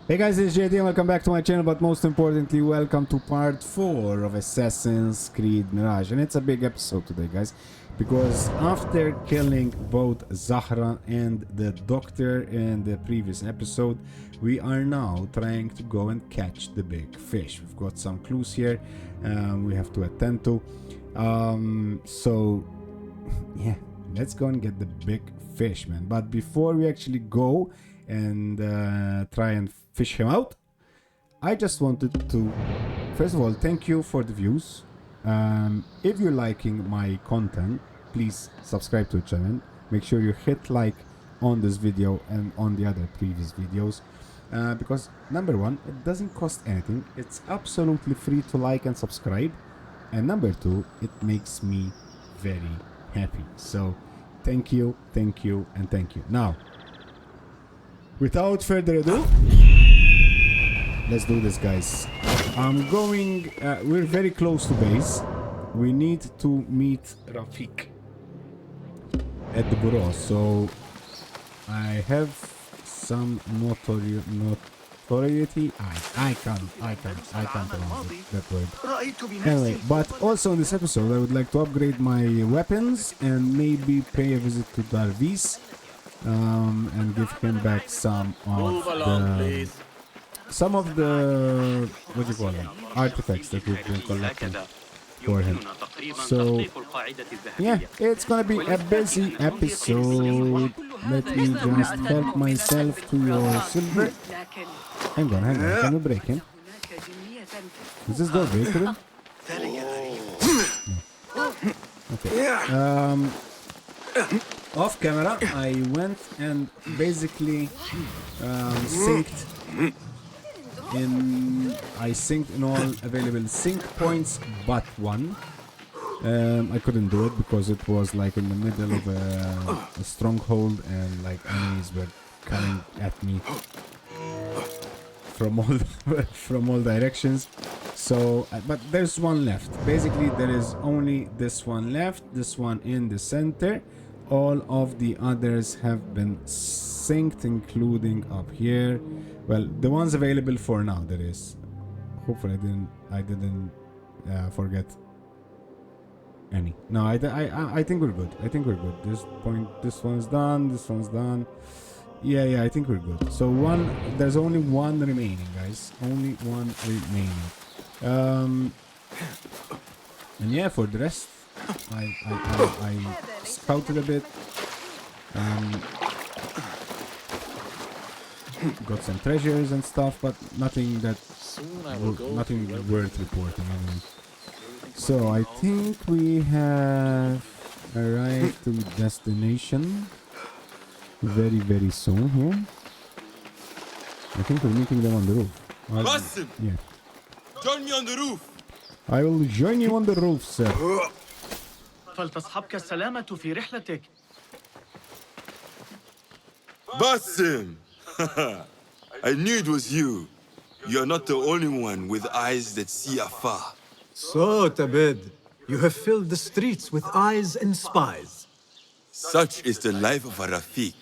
Hey guys, it's JD and welcome back to my channel, but most importantly, welcome to part 4 of Assassin's Creed Mirage. And it's a big episode today, guys, because after killing both Zahra and the doctor in the previous episode, we are now trying to go and catch the big fish. We've got some clues here we have to attend to. So, yeah, let's go and get the big fish, man. But before we actually go and try and fish him out, I just wanted to first of all thank you for the views. If you're liking my content, please subscribe to the channel. Make sure you hit like on this video and on the other previous videos, because number one, it doesn't cost anything. It's absolutely free to like and subscribe, and number two, it makes me very happy. So thank you, and thank you. Now, without further ado, let's do this, guys. I'm going, we're very close to base. We need to meet Rafik at the bureau. So I have some notoriety. I can't pronounce that word. Anyway, but also in this episode, I would like to upgrade my weapons and maybe pay a visit to Darvis. And give him back some of the what do you call them, artifacts that we've been collecting for him. So yeah, it's gonna be a busy episode. Let me just help myself to your silver. Hang on, can we break him? Is this door breakable? No. Okay. Off camera, I went and basically synced in all available sync points but one. I couldn't do it because it was like in the middle of a stronghold, and like enemies were coming at me from all directions. So, but there's one left. Basically, there is only this one left. This one in the center. All of the others have been synced, including up here. Well, the ones available for now, there is. Hopefully I didn't forget any. No, I think we're good. This one's done. This one's done. Yeah, I think we're good. So there's only one remaining, guys. Only one remaining. And yeah, for the rest, I scouted a bit, got some treasures and stuff, but nothing worth reporting anyway. So I think we have arrived to destination very soon here. I think we're meeting them on the roof. Yeah. Join me on the roof. I will join you on the roof, sir. فلتصحبك السلامة في رحلتك. Basim! I knew it was you. You're not the only one with eyes that see afar. So, Tabid, you have filled the streets with eyes and spies. Such is the life of a Rafiq.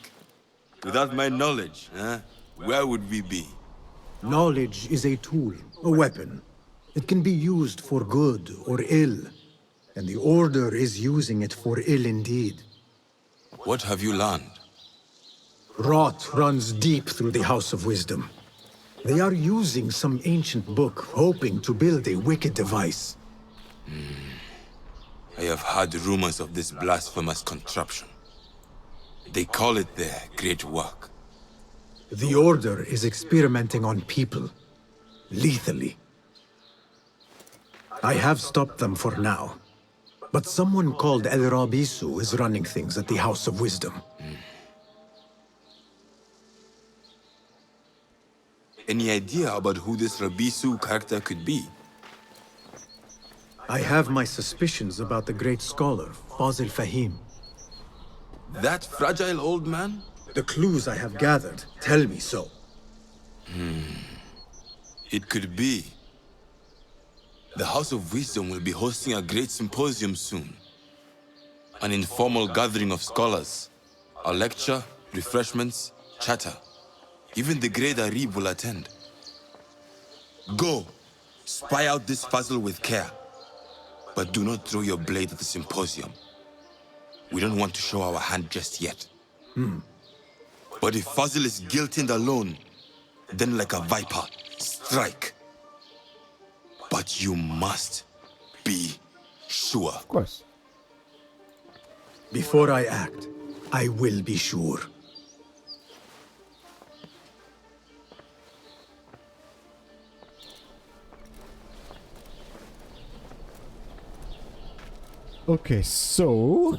Without my knowledge, where would we be? Knowledge is a tool, a weapon. It can be used for good or ill. And the Order is using it for ill indeed. What have you learned? Rot runs deep through the House of Wisdom. They are using some ancient book, hoping to build a wicked device. I have heard rumors of this blasphemous contraption. They call it their great work. The Order is experimenting on people, lethally. I have stopped them for now. But someone called El Rabisu is running things at the House of Wisdom. Any idea about who this Rabisu character could be? I have my suspicions about the great scholar, Fazil Fahim. That fragile old man? The clues I have gathered tell me so. It could be. The House of Wisdom will be hosting a great symposium soon. An informal gathering of scholars. A lecture, refreshments, chatter. Even the great Arib will attend. Go, spy out this puzzle with care. But do not throw your blade at the symposium. We don't want to show our hand just yet. But if Fazil is guilty and alone, then like a viper, strike. But you must be sure. Of course. Before I act, I will be sure. Okay, so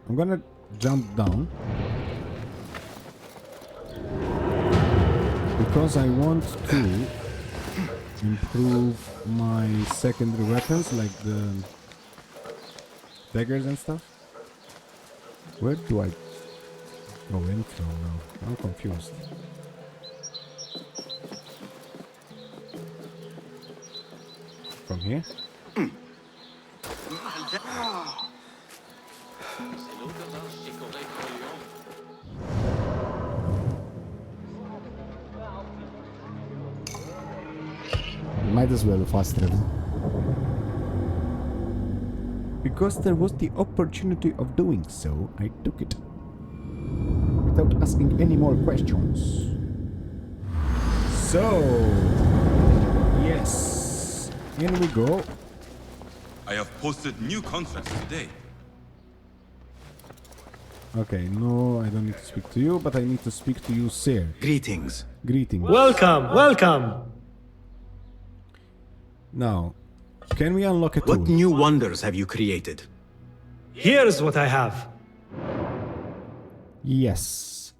I'm gonna jump down because I want to improve my secondary weapons like the daggers and stuff. Where do I go in from now? I'm confused. From here? Might as well fast travel. Because there was the opportunity of doing so, I took it. Without asking any more questions. So, yes. Here we go. I have posted new contracts today. Okay, no, I don't need to speak to you, but I need to speak to you, sir. Greetings. Greetings. Welcome, welcome. Now, can we unlock a tool? What new wonders have you created? Here's what I have. Yes.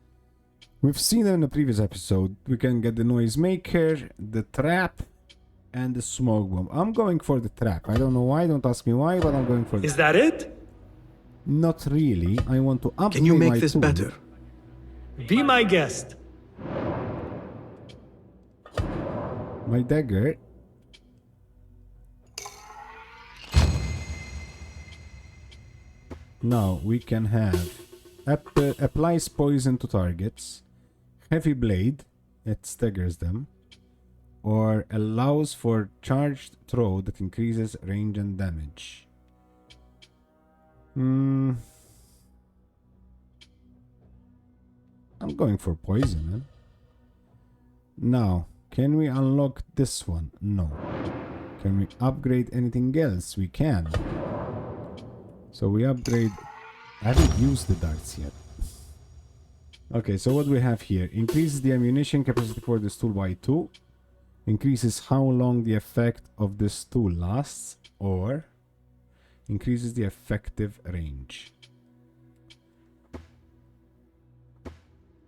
We've seen it in the previous episode. We can get the noisemaker, the trap, and the smoke bomb. I'm going for the trap. I don't know why, don't ask me why, but I'm going for Is that it? Not really. I want to upgrade Can you make my this tool. better? Be my guest. My dagger. Now we can have applies poison to targets, heavy blade, it staggers them, or allows for charged throw that increases range and damage. I'm going for poison, man. Now, can we unlock this one? No. Can we upgrade anything else? We can. So we upgrade. I haven't used the darts yet. Okay, so what we have here. Increases the ammunition capacity for this tool by 2. Increases how long the effect of this tool lasts. Or increases the effective range.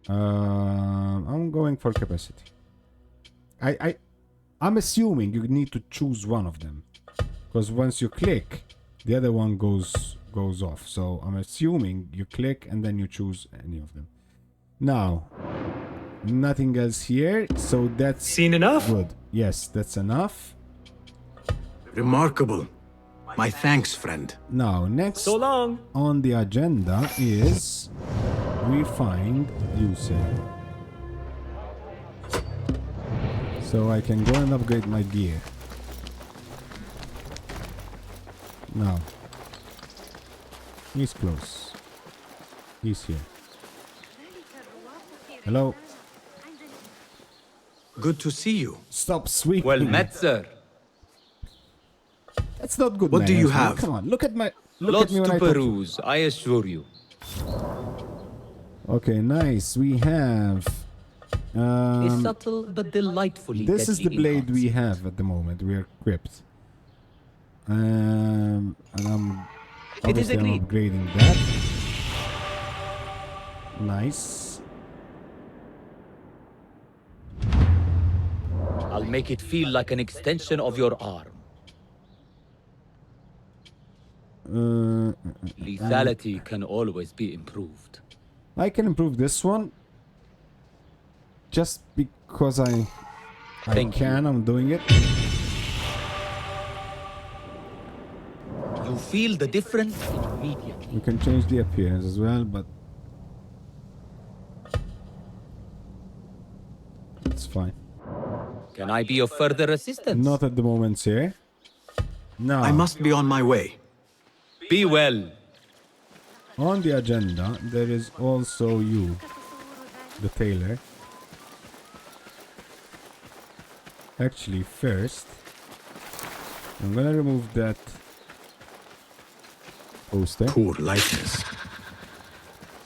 I'm going for capacity. I'm assuming you need to choose one of them. Because once you click, the other one goes off. So I'm assuming you click and then you choose any of them. Now, nothing else here. So that's Seen enough? good. Yes, that's enough. Remarkable. My thanks, friend. Now, next So long. on the agenda is we find Yusuf. So I can go and upgrade my gear. Now, he's close. He's here. Hello. Good to see you. Stop sweeping. Well met, sir. That's not good. What do you manners, man. have? Come on, look at my. Look Lots at me when to I talk. peruse, I assure you. Okay, nice. We have. A subtle but delightfully This is the deadly blade enhance. we have at the moment. We are equipped. And I'm It is obviously I'm agreed. upgrading that. Nice. I'll make it feel like an extension of your arm. Lethality can always be improved. I can improve this one. Just because I Thank you. can, I'm doing it. You feel the difference immediately. We can change the appearance as well, but fine. Can I be of further assistance? Not at the moment, sir. Now, I must be on my way. Be well. on the agenda, there is also you, the tailor. Actually, first, I'm gonna remove that poster. Poor likeness.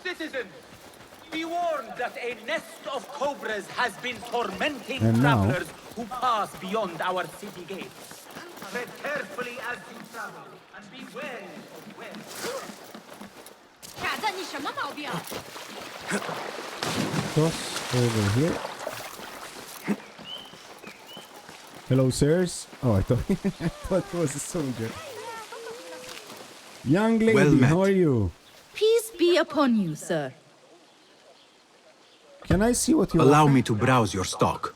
Citizens, be warned that a nest of cobras has been tormenting And now- travelers who pass beyond our city gates. Tread carefully as you travel, and be wary of where. Cross over here. Hello, sirs. Oh, I thought, I thought it was a soldier. Young lady, Well met. how are you? Peace be upon you, sir. Can I see what you Allow offer? me to browse your stock.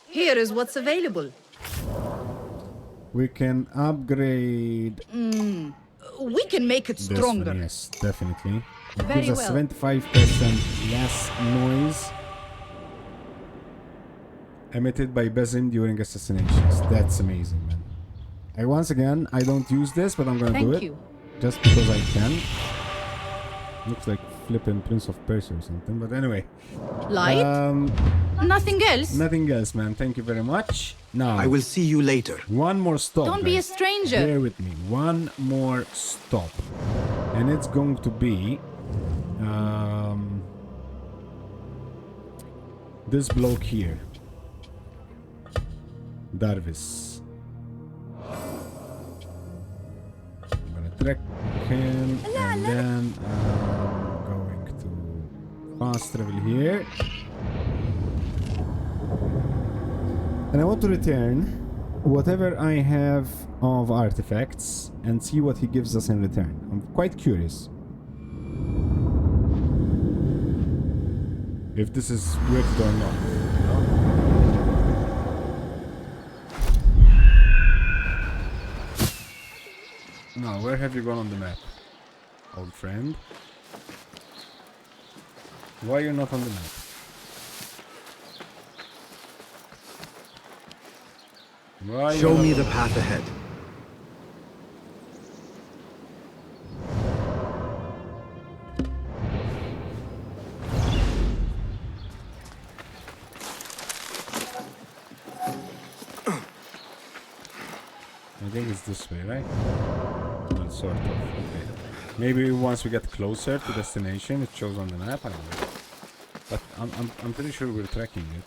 Here is what's available. We can upgrade We can make it this stronger. one. Yes, definitely. It Very gives us well. 75% less noise emitted by besim during assassinations. That's amazing, man. Once again, I don't use this, but I'm gonna do Thank it. you. Just because I can. Looks like flipping Prince of Persia or something, but anyway. Light? Nothing else? Nothing else, man. Thank you very much. Now, I will see you later. one more stop. Don't be a guys. stranger. Bear with me. One more stop. And it's going to be this bloke here. Darvis. I'm gonna track him and then I'm going to fast travel here. And I want to return whatever I have of artifacts and see what he gives us in return. I'm quite curious if this is worth it or not. Now, where have you gone on the map, old friend? Why are you not on the map? Why are you Show not- me the path ahead. I think it's this way, right? Well, sort of. Okay. Maybe once we get closer to destination, it shows on the map. I don't know. But I'm pretty sure we're tracking it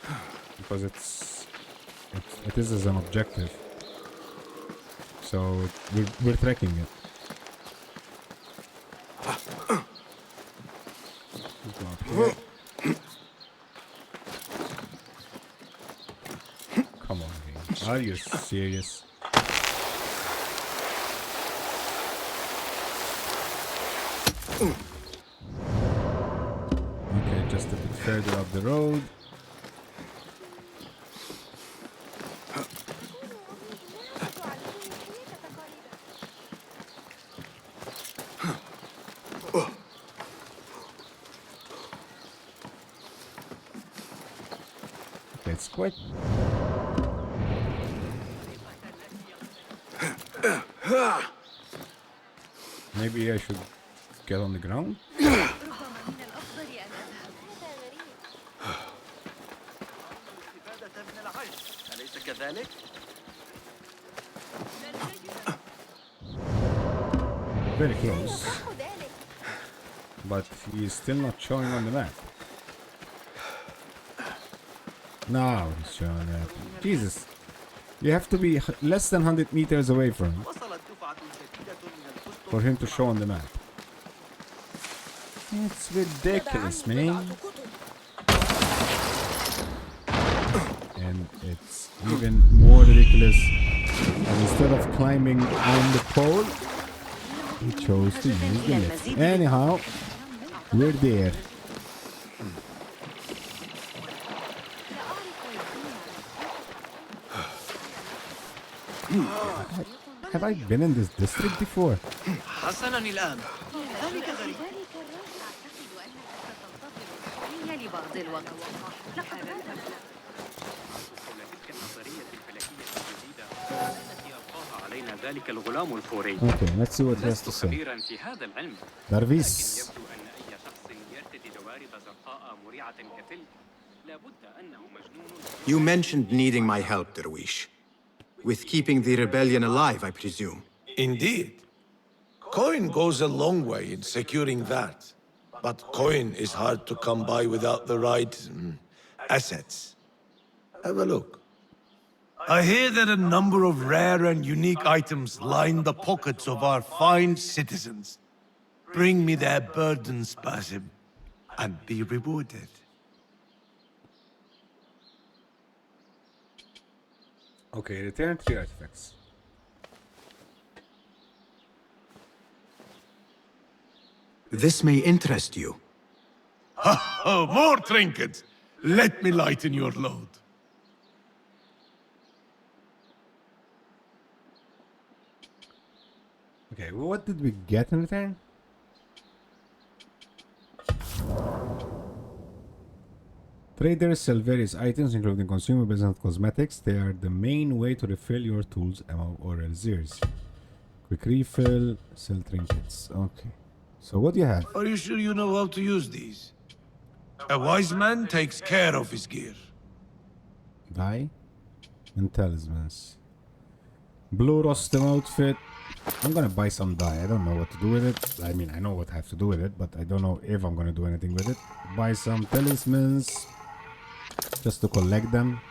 because it is as an objective. So we're tracking it. Let's go up here. Come on, man. Are you serious? Okay, just a bit further up the road. Okay, it's quite... Maybe I should get on the ground? Very close. But he is still not showing on the map. Now he's showing on the map. Jesus. You have to be less than 100 meters away from him for him to show on the map. It's ridiculous, man. And it's even more ridiculous. And instead of climbing on the pole, he chose to use the lift. Anyhow, we're there. Have I been in this district before? حسنا الآن ذلك غريب لبعض الوقت. Okay, let's see what he has to say. Darvis. You mentioned needing my help, Derwish. With keeping the rebellion alive, I presume. Indeed. Coin goes a long way in securing that. But coin is hard to come by without the right assets. Have a look. I hear that a number of rare and unique items line the pockets of our fine citizens. Bring me their burdens, Basim, and be rewarded. Okay, return 3 artifacts. This may interest you. Oh, more trinkets! Let me lighten your load. Okay, what did we get in return? Traders sell various items, including consumables and cosmetics. They are the main way to refill your tools, ammo, or elixir. Quick refill, sell trinkets. Okay. So what do you have? Are you sure you know how to use these? A wise man takes care of his gear. Dye and talismans. Blue Rostam outfit. I'm gonna buy some dye. I don't know what to do with it. I mean, I know what I have to do with it, but I don't know if I'm gonna do anything with it. Buy some talismans just to collect them.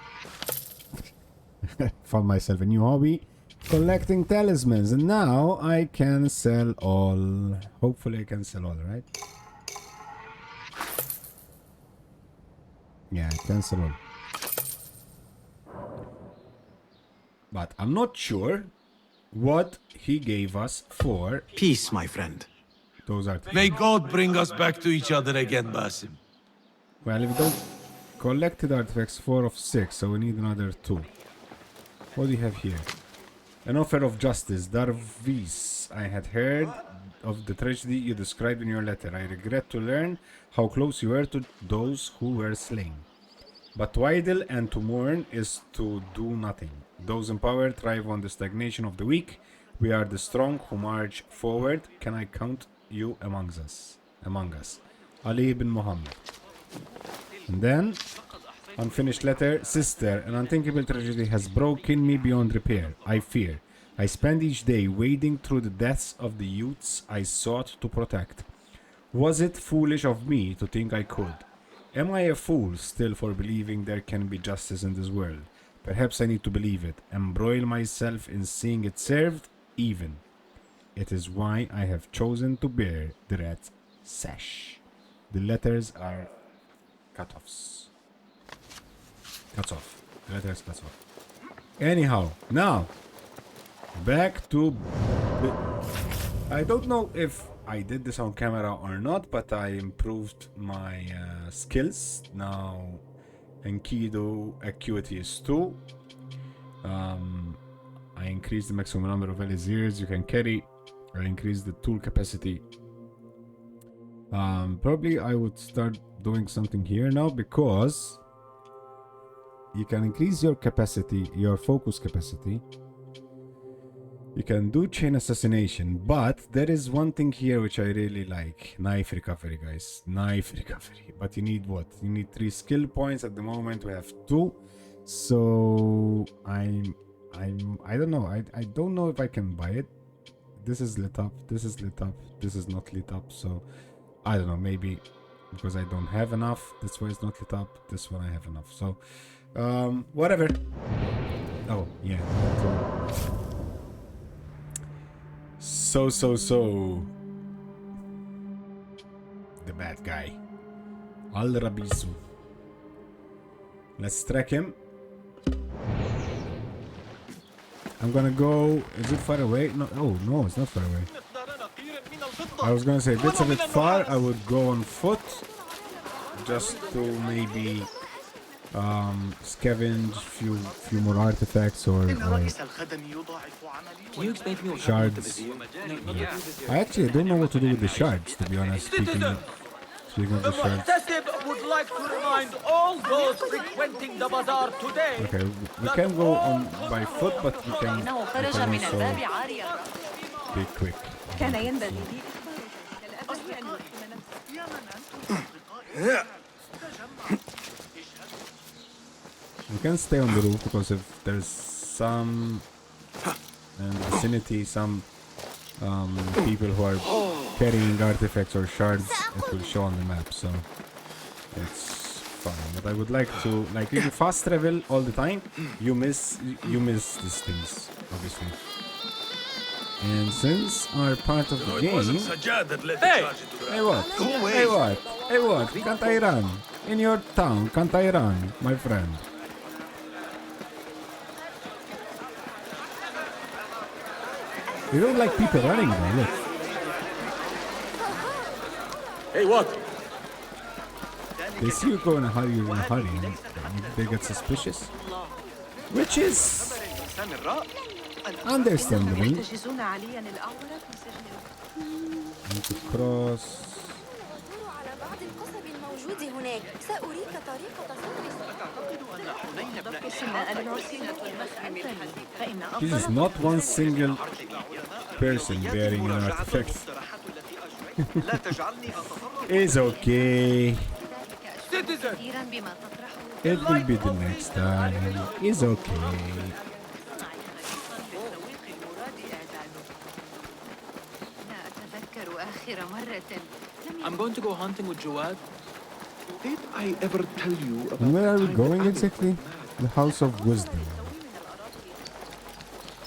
Found myself a new hobby, collecting talismans, and now I can sell all. Hopefully I can sell all, right? Yeah, I can sell all. But I'm not sure what he gave us for Peace, my friend. those are. May God bring us back to each other again, Basim. Well, if we don't collected artifacts, 4 of 6, so we need another 2. What do you have here? An offer of justice, Darvis. I had heard of the tragedy you described in your letter. I regret to learn how close you were to those who were slain. But to idle and to mourn is to do nothing. Those in power thrive on the stagnation of the weak. We are the strong who march forward. Can I count you among us? Ali ibn Muhammad. And then, unfinished letter. Sister, an unthinkable tragedy has broken me beyond repair. I fear. I spend each day wading through the deaths of the youths I sought to protect. Was it foolish of me to think I could? Am I a fool still for believing there can be justice in this world? Perhaps I need to believe it, embroil myself in seeing it served even. It is why I have chosen to bear the red sash. The letters are cut-offs. Cuts off. The letters cuts off. Anyhow, now, back to... I don't know if I did this on camera or not, but I improved my skills. Now, Enkidu acuity is 2. I increased the maximum number of elixirs you can carry. I increased the tool capacity. Probably I would start doing something here now, because you can increase your capacity, your focus capacity. You can do chain assassination, but there is one thing here which I really like. Knife recovery, guys. Knife recovery. But you need what? You need 3 skill points. At the moment we have 2. So I don't know. I don't know if I can buy it. This is lit up. This is lit up. This is not lit up. So I don't know. Maybe because I don't have enough. This one is not lit up. This one I have enough. So whatever. Oh yeah. So the bad guy, Al-Rabizu. Let's track him. I'm gonna go. Is it far away? No. Oh no, it's not far away. I was gonna say if it's a bit far, I would go on foot, just to maybe scavenge few more artifacts or shards. Yeah. I actually don't know what to do with the shards, to be honest. Speaking of the The shards. Muhtasib would like to remind all those frequenting the bazaar today. Okay, we can go on by foot, but we can also be quick. كان ينبغي لي We can stay on the roof because if there's some in the vicinity, some people who are carrying artifacts or shards, it will show on the map, so it's fine. But I would like to, like, if you fast travel all the time, you miss these things, obviously. And since our part of the game, hey what? Hey what? Hey what? Can't I run? In your town, can't I run, my friend? You don't like people running though, look. Hey, what? They see you go in a hurry, and they get suspicious. Which is understandable. ينتجزون عليا الأعورات من سجن Need to cross. على بعض القصب الموجود هناك سأريك طريقة This is not one single person bearing an artifact. It's okay. It will be the next time. It's okay. I'm going to go hunting with Jawad. Did I ever tell you about And where are we going exactly? The House of Wisdom.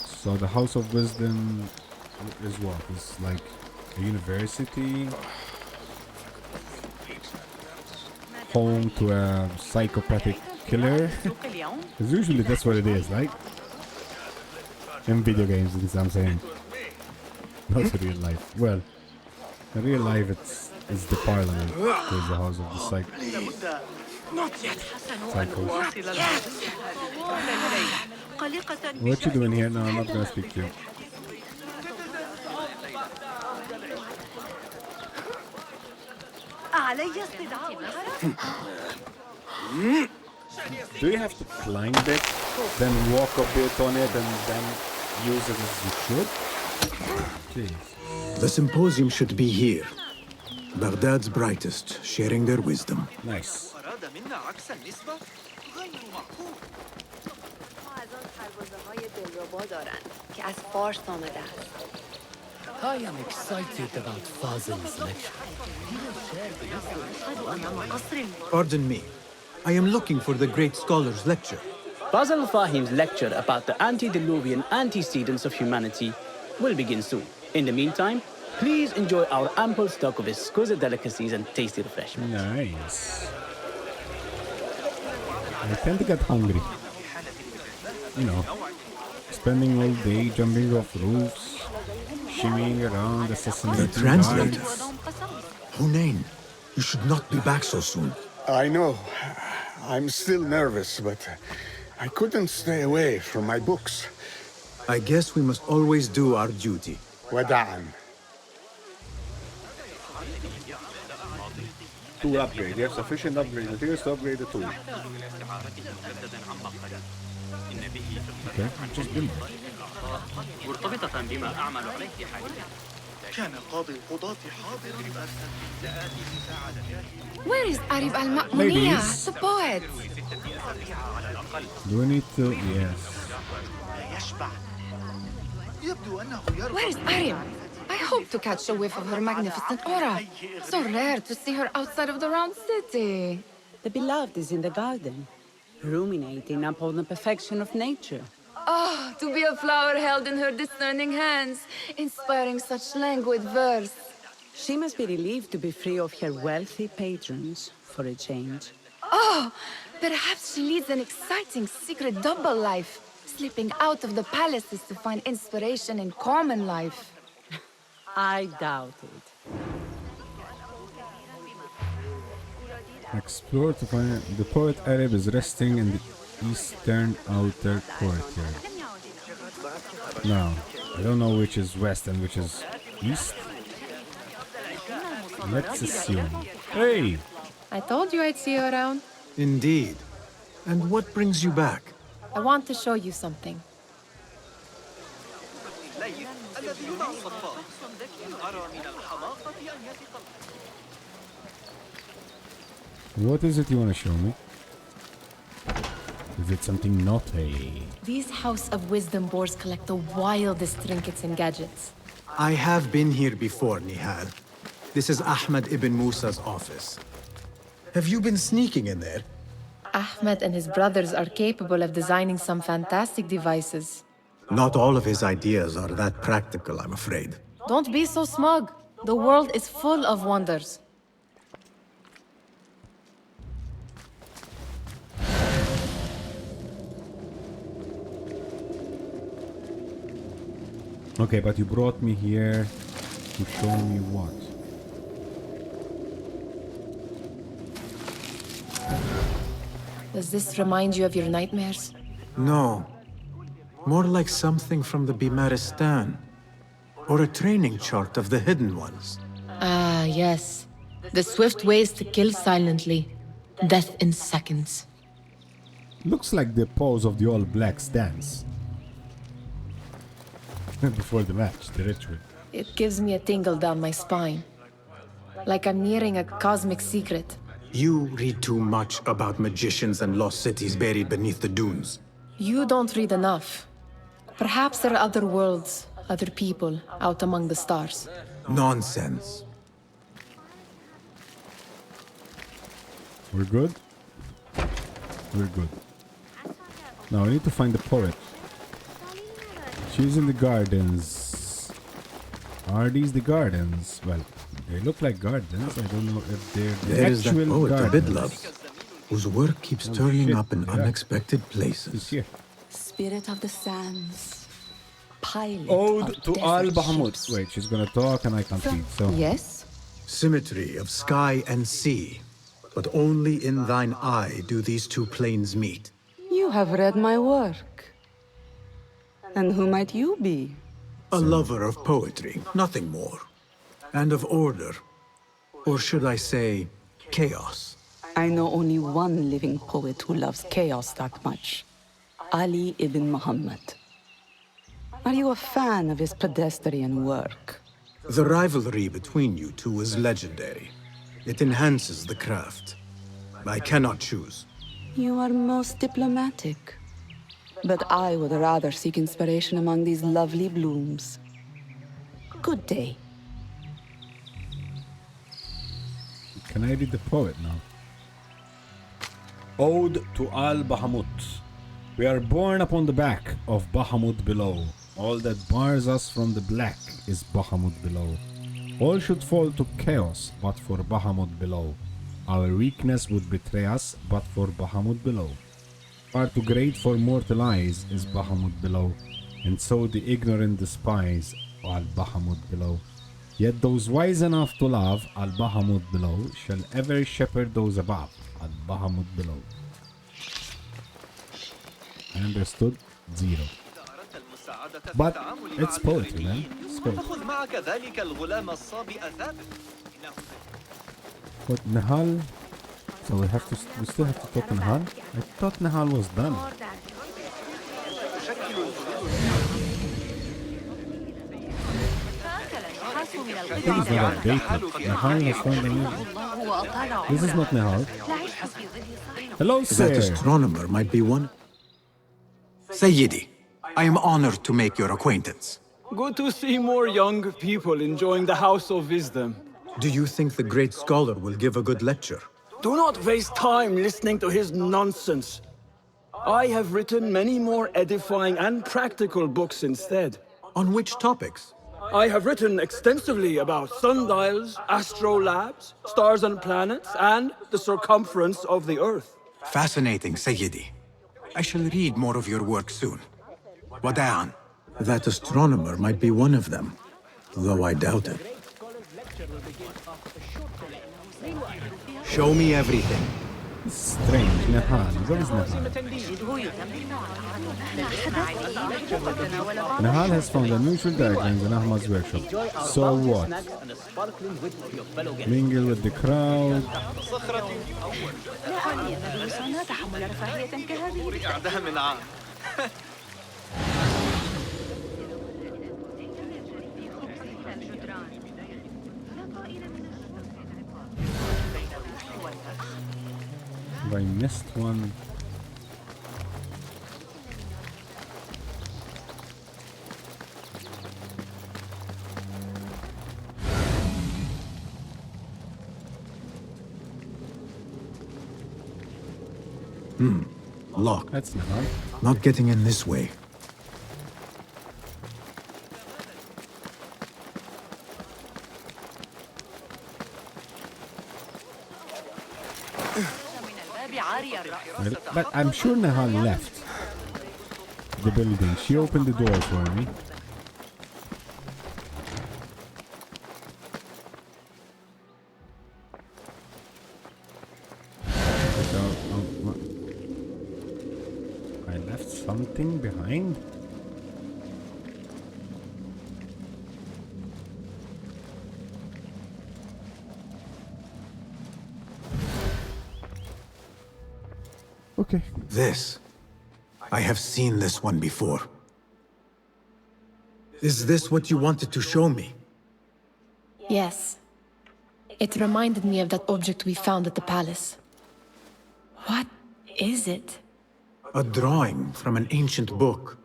So the House of Wisdom is what? It's like a university, home to a psychopathic killer. Because usually that's what it is, right? In video games, this I'm saying. Not in real life. Well, in real life it's the parliament. There's the House of the Psych. What you doing here? No, I'm not gonna speak to you. Do you have to climb it, then walk a bit on it, and then use it as you should? Jeez. The symposium should be here. Baghdad's brightest, sharing their wisdom. Nice. I am excited about Fazil's lecture. Pardon me. I am looking for the great scholar's lecture. Fazil Fahim's lecture about the antediluvian antecedents of humanity will begin soon. In the meantime, please enjoy our ample stock of exquisite delicacies and tasty refreshments. Nice. I tend to get hungry. You know, spending all day jumping off roofs, shimmying around, assassinating Translator. guards. Hunain, you should not be back so soon. I know. I'm still nervous, but I couldn't stay away from my books. I guess we must always do our duty. Wada'an. Tool upgrade. You have sufficient upgrade materials to upgrade the tool. Okay, just do that. مرتبطة بما أعمل عليه حاليا. كان قاضي القضاة حاضرا. Where is Arib al-Ma'muniyah, Ladies. the poet? Do we need to? Yes. Where is Arib? I hope to catch a whiff of her magnificent aura. So rare to see her outside of the round city. The beloved is in the garden, ruminating upon the perfection of nature. Oh, to be a flower held in her discerning hands, inspiring such languid verse. She must be relieved to be free of her wealthy patrons for a change. Oh, perhaps she leads an exciting secret double life, slipping out of the palaces to find inspiration in common life. I doubt it. Explore to find the poet Arab is resting in the eastern outer courtyard. Now, I don't know which is west and which is east. Let's assume. Hey! I told you I'd see you around. Indeed. And what brings you back? I want to show you something. What is it you want to show me? Is it something naughty? These House of Wisdom boars collect the wildest trinkets and gadgets. I have been here before, Nihal. This is Ahmed ibn Musa's office. Have you been sneaking in there? Ahmed and his brothers are capable of designing some fantastic devices. Not all of his ideas are that practical, I'm afraid. Don't be so smug. The world is full of wonders. Okay, but you brought me here to show me what? Does this remind you of your nightmares? No. More like something from the Bimaristan. Or a training chart of the Hidden Ones. Ah, yes. The swift ways to kill silently. Death in seconds. Looks like the pose of the All Blacks dance. Before the match, the ritual. It gives me a tingle down my spine. Like I'm nearing a cosmic secret. You read too much about magicians and lost cities buried beneath the dunes. You don't read enough. Perhaps there are other worlds, other people, out among the stars. Nonsense. We're good? We're good. Now I need to find the poet. She's in the gardens. Are these the gardens? Well, they look like gardens. I don't know if they're the There is that actual poet gardens. Abidlove, whose work keeps turning up in unexpected places. She's here. Spirit of the sands. Pilot Ode of to desert Al-Bahamut. ships. Wait, she's gonna talk and I can't read, so... Yes? Symmetry of sky and sea. But only in thine eye do these two planes meet. You have read my work. And who might you be? A lover of poetry, nothing more. And of order. Or should I say, chaos. I know only one living poet who loves chaos that much. Ali ibn Muhammad. Are you a fan of his pedestrian work? The rivalry between you two is legendary. It enhances the craft. I cannot choose. You are most diplomatic. But I would rather seek inspiration among these lovely blooms. Good day. Can I read the poet now? Ode to Al-Bahamut. We are born upon the back of Bahamut below. All that bars us from the black is Bahamut below. All should fall to chaos but for Bahamut below. Our weakness would betray us but for Bahamut below. Far too great for mortal eyes is Bahamut below, and so the ignorant despise Al-Bahamut below. Yet those wise enough to love Al-Bahamut below shall ever shepherd those above Al-Bahamut below. I understood 0. But it's poetry, man. It's poetry. But Nihal, so we still have to talk to Nihal? I thought Nihal was done. I think it's not updated. Nihal has found a new... This is not Nihal. Hello, sir. That astronomer might be one. Sayyidi, I am honored to make your acquaintance. Good to see more young people enjoying the House of Wisdom. Do you think the great scholar will give a good lecture? Do not waste time listening to his nonsense. I have written many more edifying and practical books instead. On which topics? I have written extensively about sundials, astrolabes, stars and planets, and the circumference of the Earth. Fascinating, Sayyidi. I shall read more of your work soon. Wada'an. That astronomer might be one of them, though I doubt it. Show me everything. Strange. Nahal. What is Nahal? Nahal has found unusual diagrams in Ahmad's workshop. So what? Mingle with the crowd. I missed one. Locked. That's not hard. Not getting in this way. Well, but I'm sure Nahal left the building. She opened the door for me. I left something behind. Okay. This. I have seen this one before. Is this what you wanted to show me? Yes. It reminded me of that object we found at the palace. What is it? A drawing from an ancient book.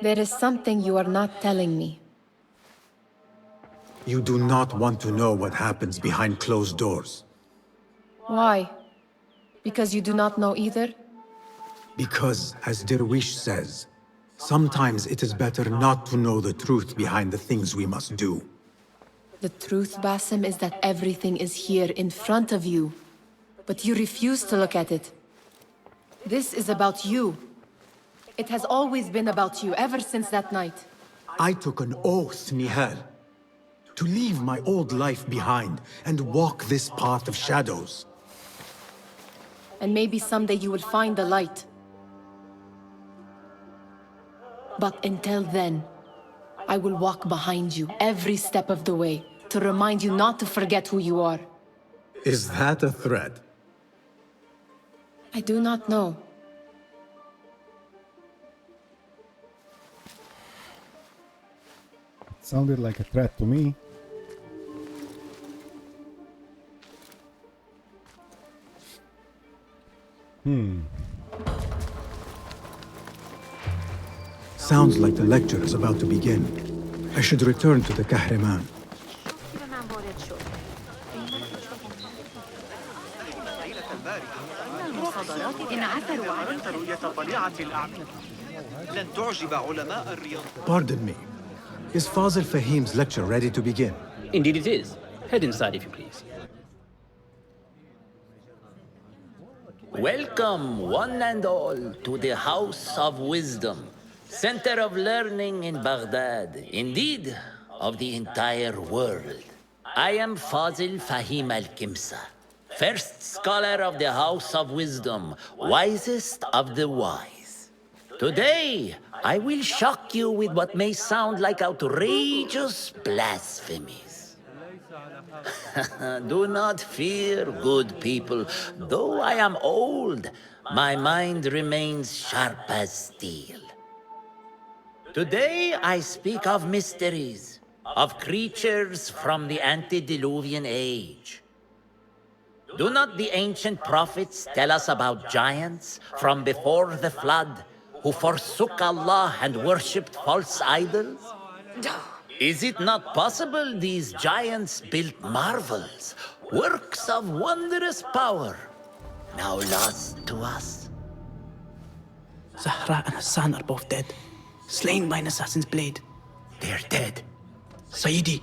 There is something you are not telling me. You do not want to know what happens behind closed doors. Why? Because you do not know either? Because, as Derwish says, sometimes it is better not to know the truth behind the things we must do. The truth, Basim, is that everything is here in front of you. But you refuse to look at it. This is about you. It has always been about you, ever since that night. I took an oath, Nihal, to leave my old life behind and walk this path of shadows. And maybe someday you will find the light. But until then, I will walk behind you every step of the way to remind you not to forget who you are. Is that a threat? I do not know. It sounded like a threat to me. Sounds like the lecture is about to begin. I should return to the Kahraman. Pardon me. Is Fazil Fahim's lecture ready to begin? Indeed it is. Head inside if you please. Welcome, one and all, to the House of Wisdom, center of learning in Baghdad, indeed, of the entire world. I am Fazil Fahim al-Kimsa, first scholar of the House of Wisdom, wisest of the wise. Today, I will shock you with what may sound like outrageous blasphemies. Do not fear, good people. Though I am old, my mind remains sharp as steel. Today I speak of mysteries, of creatures from the antediluvian age. Do not the ancient prophets tell us about giants from before the flood who forsook Allah and worshipped false idols? Is it not possible these giants built marvels, works of wondrous power, now lost to us? Zahra and Hassan are both dead, slain by an assassin's blade. They're dead. Sayyidi,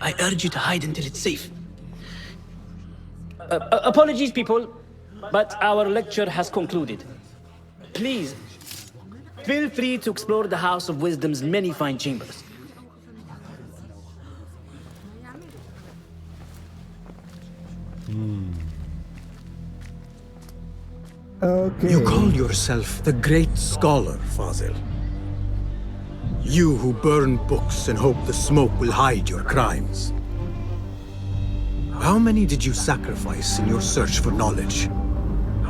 I urge you to hide until it's safe. Apologies, people, but our lecture has concluded. Please, feel free to explore the House of Wisdom's many fine chambers. Okay. You call yourself the great scholar, Fazil. You who burn books and hope the smoke will hide your crimes. How many did you sacrifice in your search for knowledge?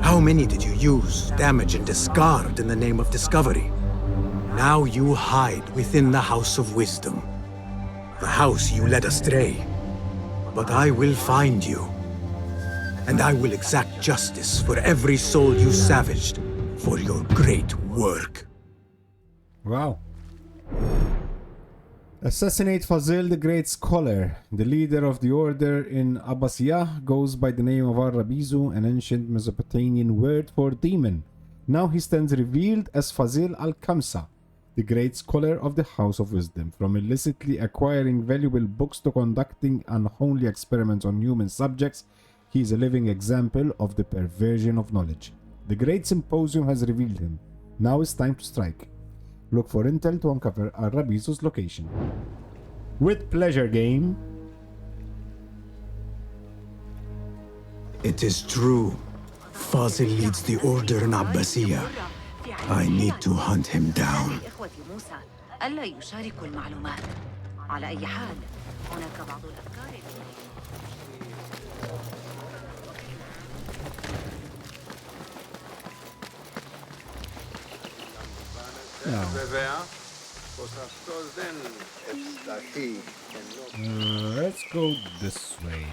How many did you use, damage, and discard in the name of discovery? Now you hide within the House of Wisdom. The house you led astray. But I will find you. And I will exact justice for every soul you savaged for your great work. Wow. Assassinate Fazil, the great scholar. The leader of the order in Abassiyah goes by the name of Al-Rabizu, an ancient Mesopotamian word for demon. Now he stands revealed as Fazil al-Khamsa, the great scholar of the House of Wisdom. From illicitly acquiring valuable books to conducting unholy experiments on human subjects, he is a living example of the perversion of knowledge. The Great Symposium has revealed him. Now it's time to strike. Look for intel to uncover Al-Rabizu's location. With pleasure, game. It is true. Fazil leads the order in Abassiyah. I need to hunt him down. Let's go this way.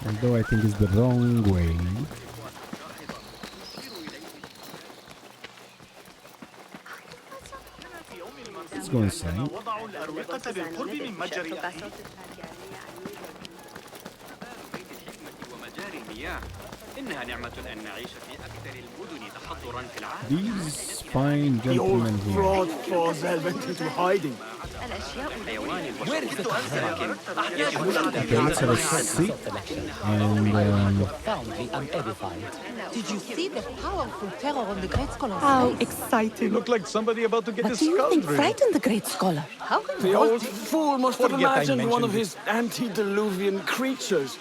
Although I think it's the wrong way. Let's go inside. These fine gentlemen here. Fraud Fazil went into hiding. Okay, let's have a seat. And Did you see the powerful terror on the great scholar? How exciting. Looked like somebody about to get What his do you skull think drilled. frightened the great scholar? How can The old fool must have Forget I imagined one of mentioned his antediluvian creatures.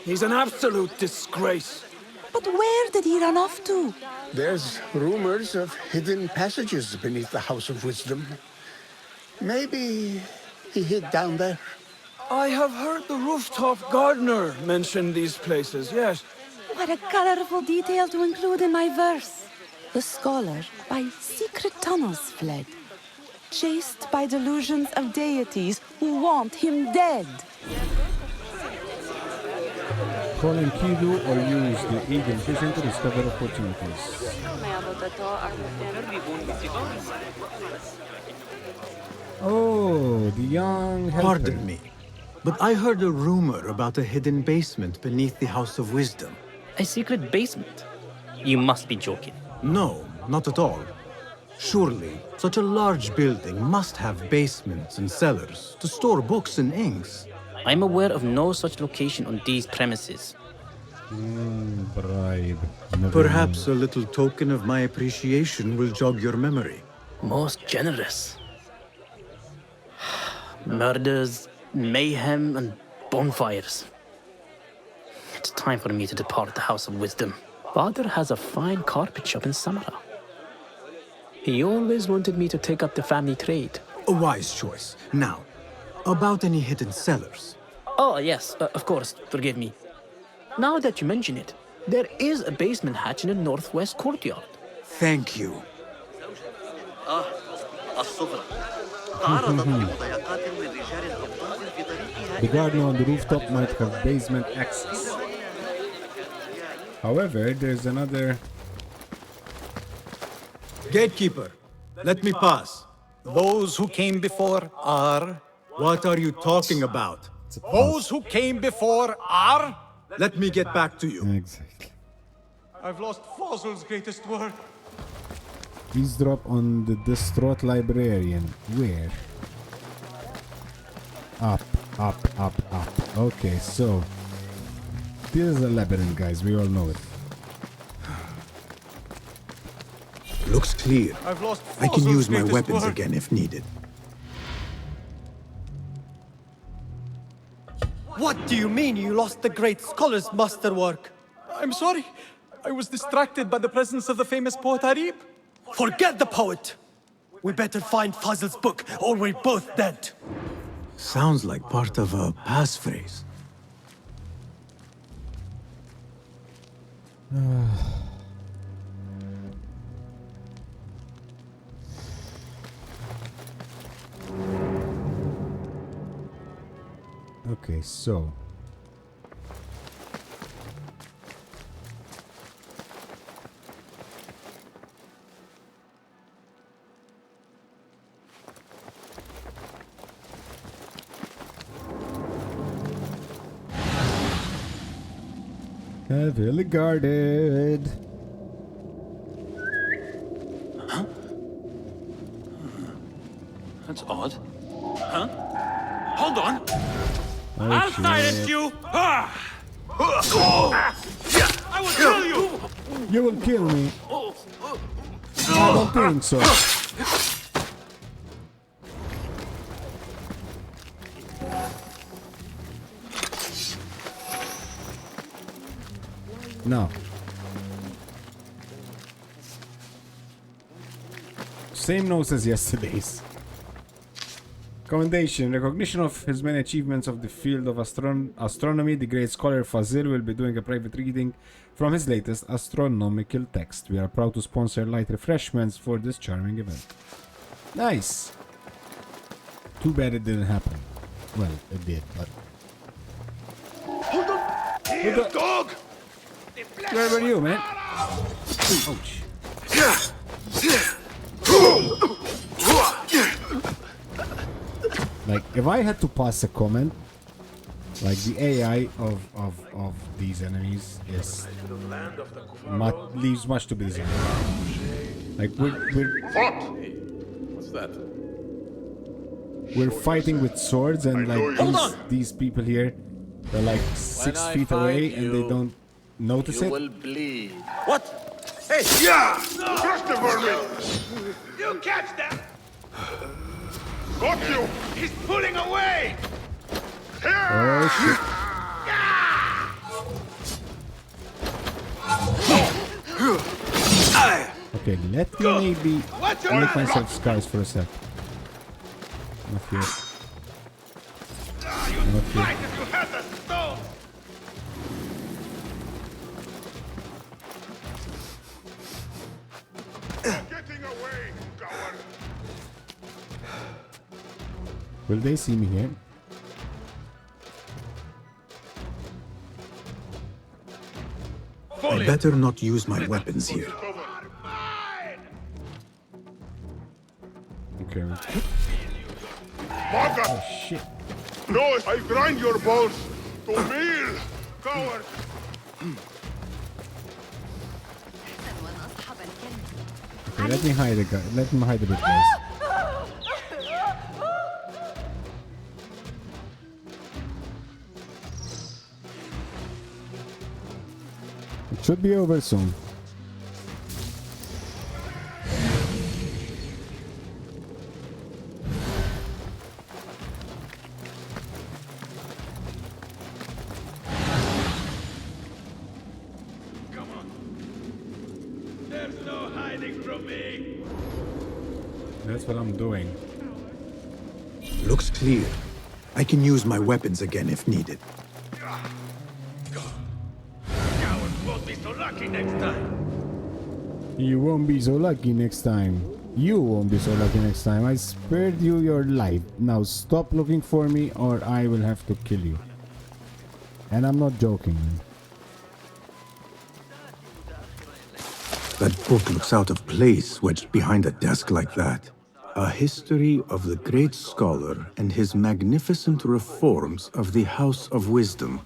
He's an absolute disgrace. But where did he run off to? There's rumors of hidden passages beneath the House of Wisdom. Maybe he hid down there. I have heard the rooftop gardener mention these places, yes. What a colorful detail to include in my verse. The scholar by secret tunnels fled, chased by delusions of deities who want him dead. call Enkidu or use the eagle vision to discover opportunities. Oh, the young helper. Pardon me, but I heard a rumor about a hidden basement beneath the House of Wisdom. A secret basement? You must be joking. No, not at all. Surely, such a large building must have basements and cellars to store books and inks. I'm aware of no such location on these premises. Bribe. Perhaps a little token of my appreciation will jog your memory. Most generous. Murders, mayhem, and bonfires. It's time for me to depart the House of Wisdom. Father has a fine carpet shop in Samara. He always wanted me to take up the family trade. A wise choice. Now, about any hidden cellars? Oh, yes, of course, forgive me. Now that you mention it, there is a basement hatch in the northwest courtyard. Thank you. The gardener on the rooftop might have basement access. However, there's another... Gatekeeper, let me pass. Those who came before are... What are you talking about? Those who came before are... Let me get back to you. Exactly. I've lost Fossil's greatest work. Eavesdrop on the distraught librarian. Where? Up, up, up, up. Okay, so... This is a labyrinth, guys. We all know it. Looks clear. I've lost I can use my greatest weapons work. again if needed. What do you mean you lost the great scholar's masterwork? I'm sorry. I was distracted by the presence of the famous poet Harib. Forget the poet! We better find Fazl's book, or we're both dead. Sounds like part of a passphrase. Okay, so heavily guarded. Huh? That's odd. Huh? Hold on! Oh, I'll shit. silence you! I will kill you! You will kill me. I don't think so. No. Same notes as yesterday's. Commendation. Recognition of his many achievements of the field of astronomy, the great scholar Fazil will be doing a private reading from his latest astronomical text. We are proud to sponsor light refreshments for this charming event. Nice. Too bad it didn't happen. Well, it did, but... Hold on! Here, dog! Where were you, man? Ouch. Like, if I had to pass a comment, like the AI of these enemies is leaves much to be desired. Like What's that? we're fighting with swords and like these people here, they're like 6 feet away and they don't notice it. Will bleed. What? Hey! Yeah! Crush the vermin! You catch that! Got you! He's pulling away! Oh shit. Okay, let me maybe make myself scars for a sec. Not here. Not here. You had the stone! Getting away, coward! Will they see me here? I better not use my weapons here. Okay. Margaret! Oh shit. No, I grind your bones to meal, coward! Okay, let me hide a guy. Let me hide a bit, guys. It should be over soon. Come on. There's no hiding from me. That's what I'm doing. Looks clear. I can use my weapons again if needed. Cowards won't be so lucky next time. You won't be so lucky next time. You won't be so lucky next time. I spared you your life. Now stop looking for me or I will have to kill you. And I'm not joking, man. That book looks out of place wedged behind a desk like that. A history of the great scholar and his magnificent reforms of the House of Wisdom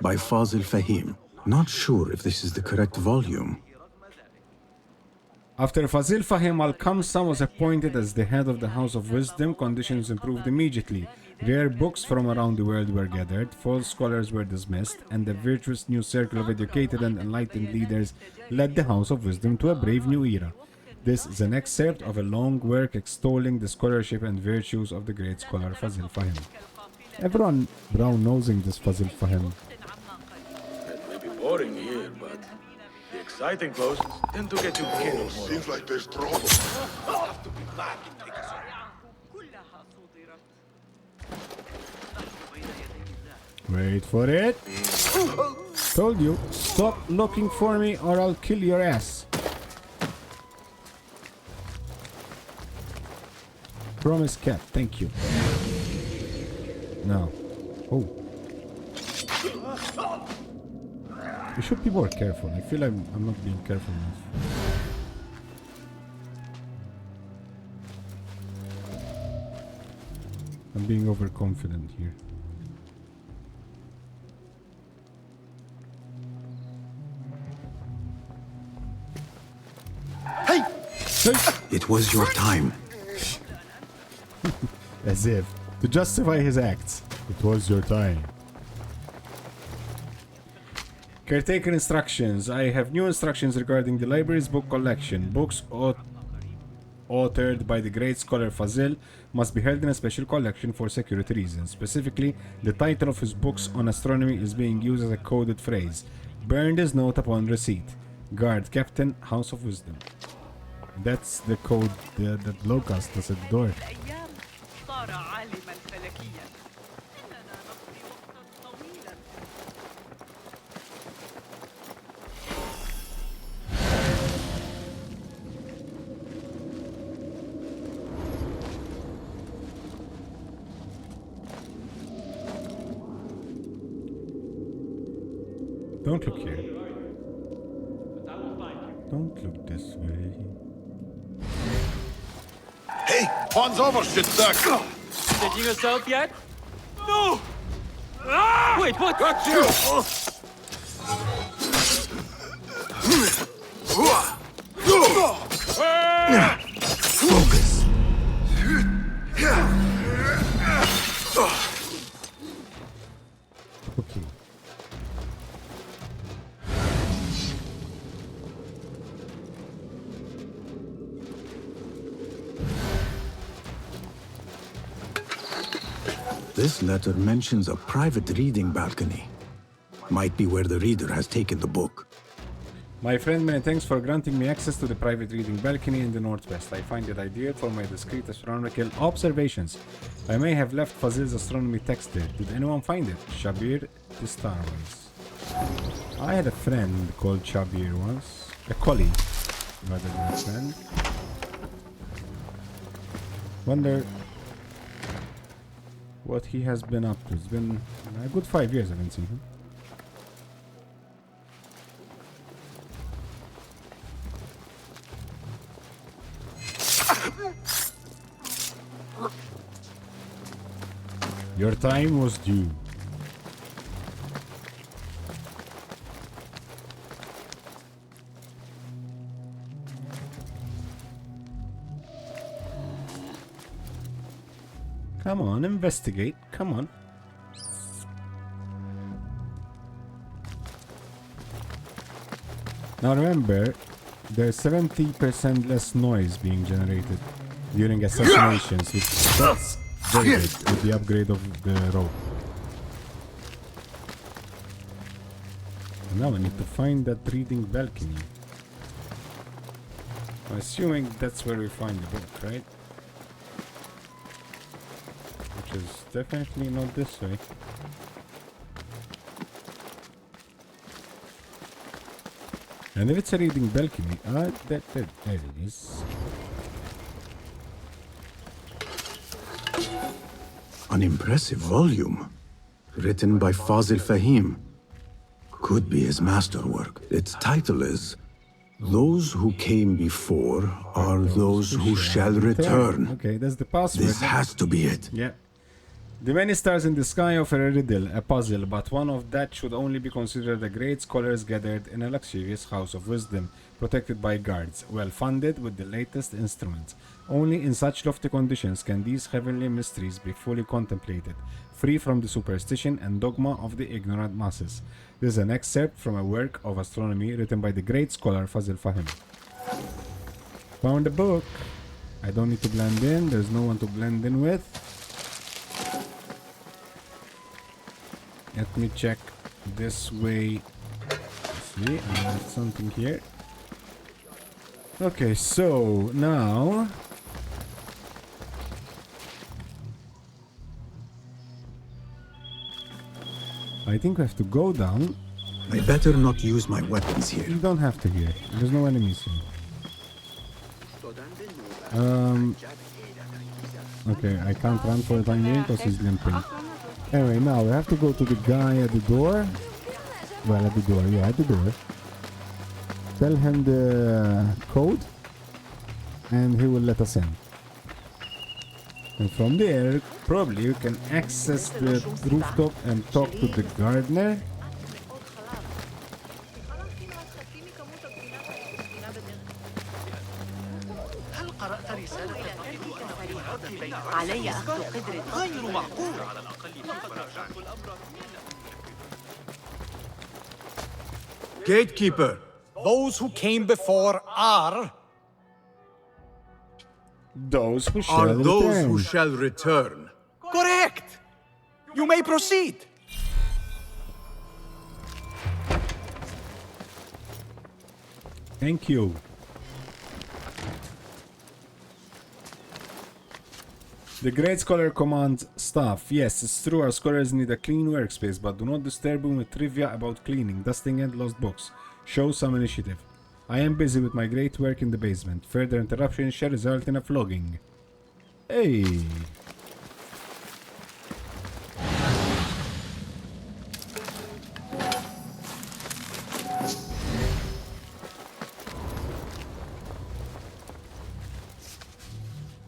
by Fazil Fahim. Not sure if this is the correct volume. After Fazil Fahim al-Khamsa was appointed as the head of the House of Wisdom, conditions improved immediately. Rare books from around the world were gathered, false scholars were dismissed, and the virtuous new circle of educated and enlightened leaders led the House of Wisdom to a brave new era. This is an excerpt of a long work extolling the scholarship and virtues of the great scholar Fazil Fahim. Everyone brown-nosing this puzzle for him. It may be boring here, but the exciting posts tend to get you killed. Seems like there's trouble. I'll have to be back and take us out. Wait for it. Told you, stop looking for me or I'll kill your ass. Promise cat, thank you. Now. Oh. We should be more careful. I feel I'm not being careful enough. I'm being overconfident here. Hey! It was your time. As if to justify his acts. It was your time. Caretaker instructions. I have new instructions regarding the library's book collection. Books authored by the great scholar Fazil must be held in a special collection for security reasons. Specifically, the title of his books on astronomy is being used as a coded phrase. Burned his note upon receipt. Guard, Captain, House of Wisdom. That's the code that Locust does at the door. Don't look here. Don't look this way. Hey, pawn's over, shit sack. Stitching yourself yet? No! Ah! Wait, what? Got you! Focus. Okay. This letter mentions a private reading balcony. Might be where the reader has taken the book. My friend, many thanks for granting me access to the private reading balcony in the northwest. I find it ideal for my discreet astronomical observations. I may have left Fazil's astronomy text there. Did anyone find it? Shabir the Starways. I had a friend called Shabir once. A colleague, rather than a friend. Wonder what he has been up to. It's been a good 5 years I haven't seen him. Your time was due. Come on, investigate. Come on. Now remember, there's 70% less noise being generated during assassinations, which that's very good with the upgrade of the rope. Now I need to find that reading balcony. I'm assuming that's where we find the book, right? Which is definitely not this way. And if it's a reading balcony, there it is. An impressive volume, written by Fazil Fahim. Could be his masterwork. Its title is Those Who Came Before Are Those Who Shall Return. Okay, that's the password. This has to be it. Yeah. The many stars in the sky offer a riddle, a puzzle, but one of that should only be considered a great scholars gathered in a luxurious house of wisdom, protected by guards, well funded with the latest instruments. Only in such lofty conditions can these heavenly mysteries be fully contemplated, free from the superstition and dogma of the ignorant masses. This is an excerpt from a work of astronomy written by the great scholar Fazil Fahim. Found a book. I don't need to blend in. There's no one to blend in with. Let me check this way. See, I have something here. Okay, so now I think we have to go down. I better not use my weapons here. You don't have to here. There's no enemies here. Okay, I can't run for the time being because he's limping. Anyway, now we have to go to the guy at the door. Well, at the door, yeah, at the door. Tell him the code and he will let us in. And from there, probably you can access the rooftop and talk to the gardener. Gatekeeper, those who came before are those who shall return. correct. You may proceed. Thank you. The Great Scholar commands staff. Yes, it's true, our scholars need a clean workspace, but do not disturb them with trivia about cleaning, dusting and lost books. Show some initiative. I am busy with my great work in the basement. Further interruption shall result in a flogging. Hey.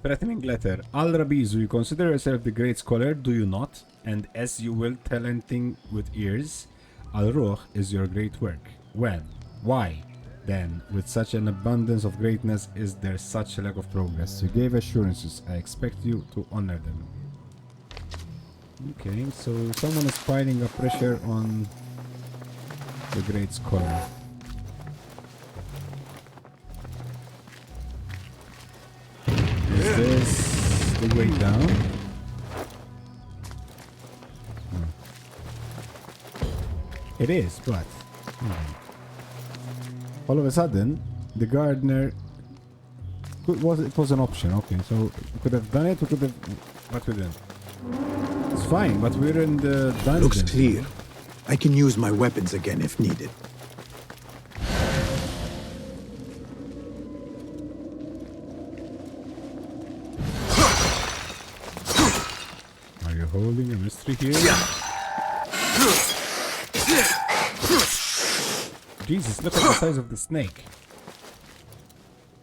Threatening letter. Al-Rabizu, you consider yourself the great scholar, do you not? And as you will talenting with ears, Al-Ruh is your great work. When? Why? Then, with such an abundance of greatness, is there such a lack of progress? You gave assurances. I expect you to honor them. Okay, so someone is piling up pressure on the great scholar. Is this the way down? No. It is, but all of a sudden, the gardener it was an option. Okay, so we could have done it. We could have, but we didn't. It's fine, but we're in the dungeon. Looks clear. I can use my weapons again if needed. Are you holding a mystery here? Jesus, look at the size of the snake.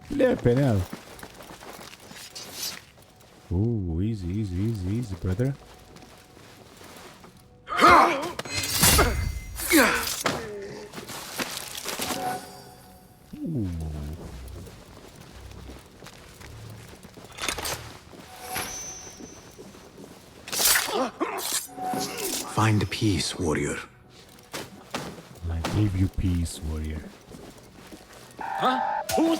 Flippin' hell. Ooh, easy, easy, easy, easy, brother. Ooh. Find peace, warrior. I gave you peace, warrior. Huh? Who's...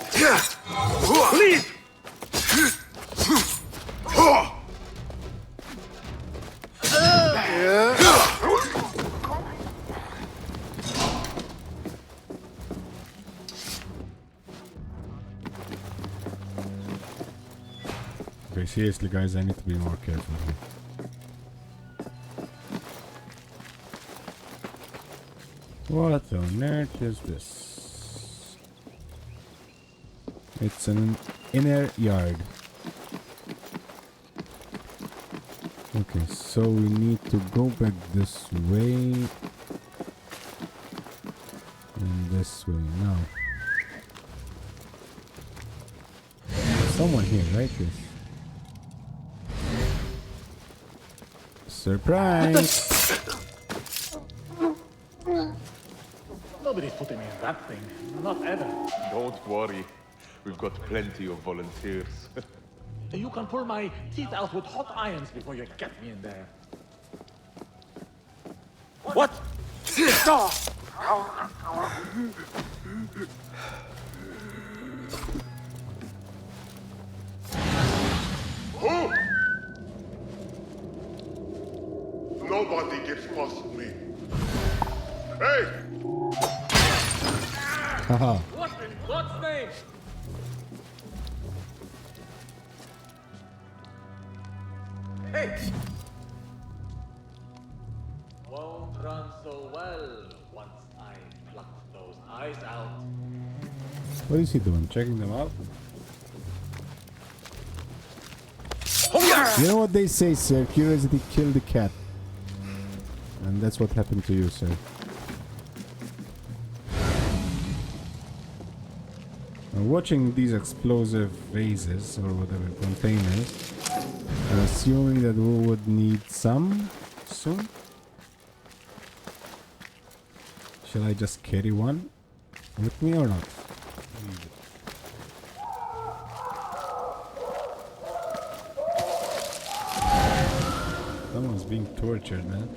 Please! Okay, seriously guys, I need to be more careful here. What on earth is this? It's an inner yard. Okay, so we need to go back this way. And this way now. Someone here, right? Yes. Surprise! Nobody's putting me in that thing. Not ever. Don't worry. We've got plenty of volunteers. You can pull my teeth out with hot irons before you get me in there. What? nobody gets past me. Hey! Haha. What in God's name? Hey! Won't run so well once I pluck those eyes out. What is he doing? Checking them out? You know what they say, sir? Curiosity killed the cat. And that's what happened to you, sir. Now, watching these explosive vases, or whatever, containers, I'm assuming that we would need some soon. Shall I just carry one with me or not? Someone's being tortured, man.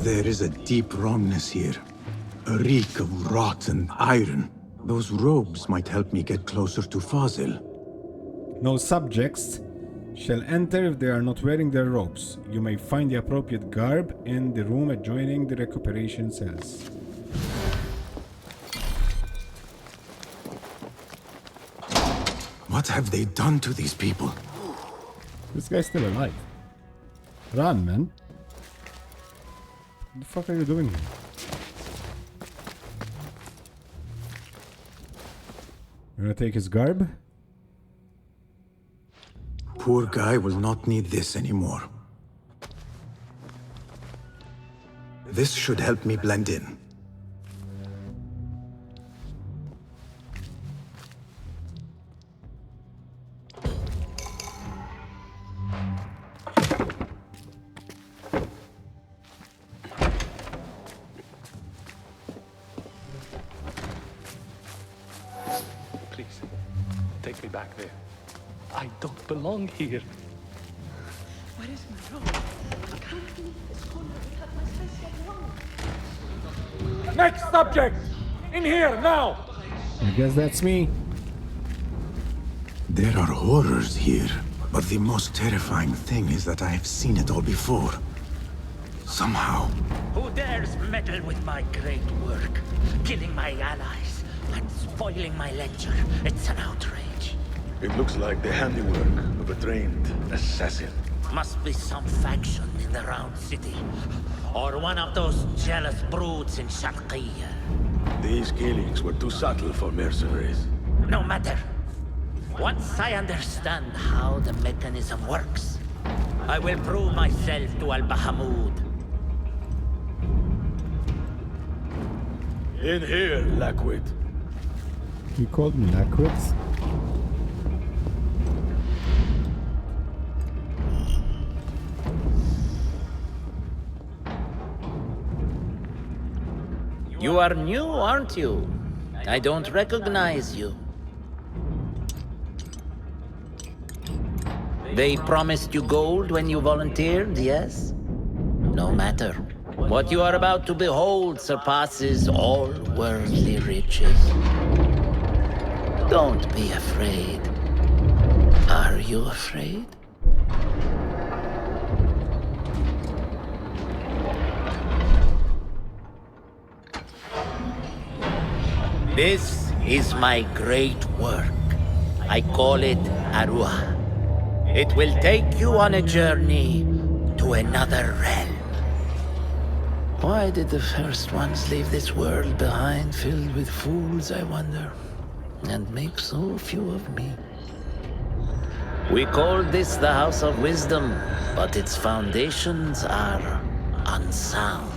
There is a deep wrongness here. A reek of rotten iron. Those robes might help me get closer to Fazil. No subjects shall enter if they are not wearing their robes. You may find the appropriate garb in the room adjoining the recuperation cells. What have they done to these people? This guy's still alive. Run, man. What the fuck are you doing here? You gonna take his garb? Poor guy will not need this anymore. This should help me blend in. Please, take me back there. I don't belong here. Where is my robe? Can't leave this corner without my special robe. Next subject! In here, now! I guess that's me. There are horrors here, but the most terrifying thing is that I have seen it all before. Somehow. Who dares meddle with my great work? Killing my allies and spoiling my lecture. It's an outrage. It looks like the handiwork of a trained assassin. Must be some faction in the Round City. Or one of those jealous broods in Sharqiyah. These killings were too subtle for mercenaries. No matter. Once I understand how the mechanism works, I will prove myself to Al-Bahamud. In here, Lackwit. You called me Lackwit? You are new, aren't you? I don't recognize you. They promised you gold when you volunteered, yes? No matter. What you are about to behold surpasses all worldly riches. Don't be afraid. Are you afraid? This is my great work. I call it Arwah. It will take you on a journey to another realm. Why did the first ones leave this world behind filled with fools, I wonder, and make so few of me? We call this the House of Wisdom, but its foundations are unsound.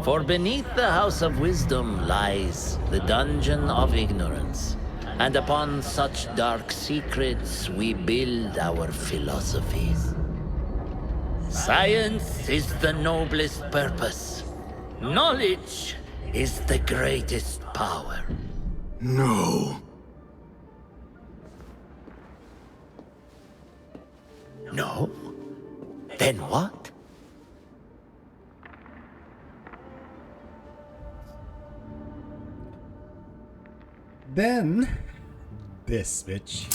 For beneath the House of Wisdom lies the Dungeon of Ignorance, and upon such dark secrets we build our philosophies. Science is the noblest purpose. Knowledge is the greatest power. No. No? Then what? Then this bitch.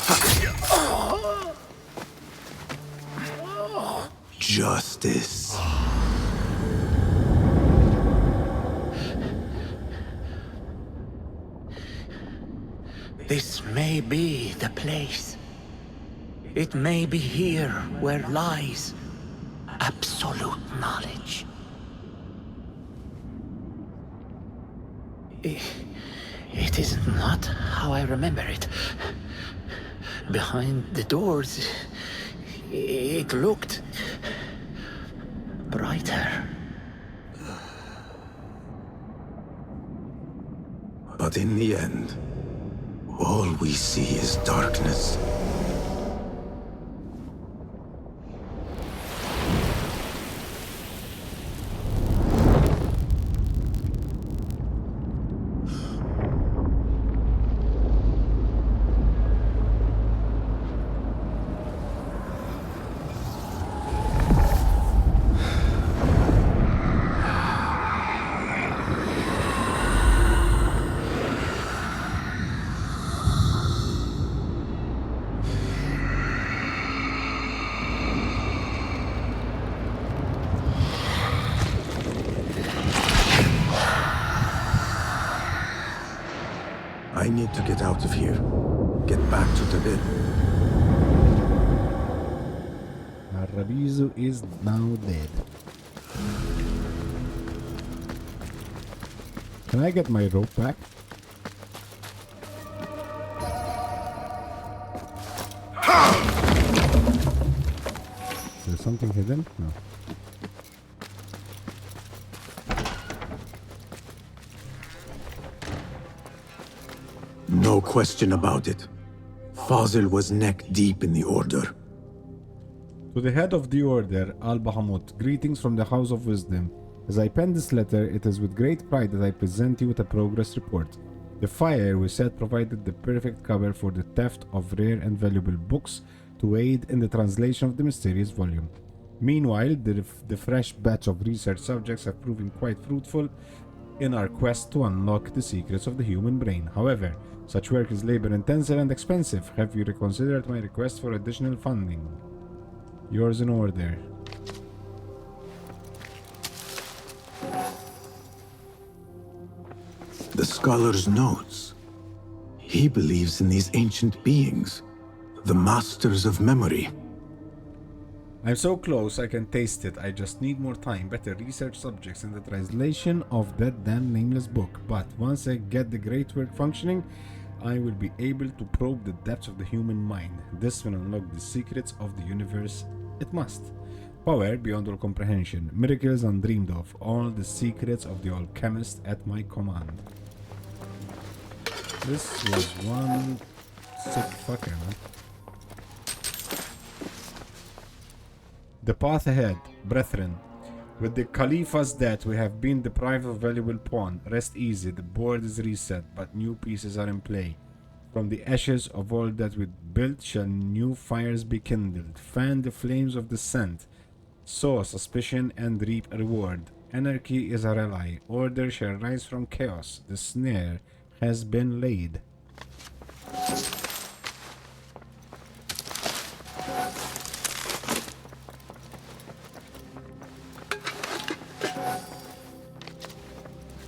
Justice. This may be the place. It may be here where lies absolute knowledge. It is not how I remember it. Behind the doors, it looked brighter. But in the end, all we see is darkness. I need to get out of here. Get back to the bed. Harbiyah is now dead. Can I get my rope back? Is there something hidden? No. No question about it. Fazil was neck deep in the Order. To the head of the Order, Al-Bahamut, greetings from the House of Wisdom. As I pen this letter, it is with great pride that I present you with a progress report. The fire we set provided the perfect cover for the theft of rare and valuable books to aid in the translation of the mysterious volume. Meanwhile, the fresh batch of research subjects have proven quite fruitful in our quest to unlock the secrets of the human brain. However, such work is labor-intensive and expensive. Have you reconsidered my request for additional funding? Yours in order. The scholar's notes. He believes in these ancient beings, the masters of memory. I'm so close I can taste it. I just need more time, better research subjects, and the translation of that damn nameless book. But once I get the great work functioning, I will be able to probe the depths of the human mind. This will unlock the secrets of the universe. It must. Power beyond all comprehension, miracles undreamed of, all the secrets of the alchemist at my command. This was one sick fucker, man. The path ahead, brethren. With the Khalifa's death, we have been deprived of valuable pawn. Rest easy, the board is reset, but new pieces are in play. From the ashes of all that we built shall new fires be kindled. Fan the flames of dissent. Sow suspicion and reap reward. Anarchy is our ally. Order shall rise from chaos. The snare has been laid.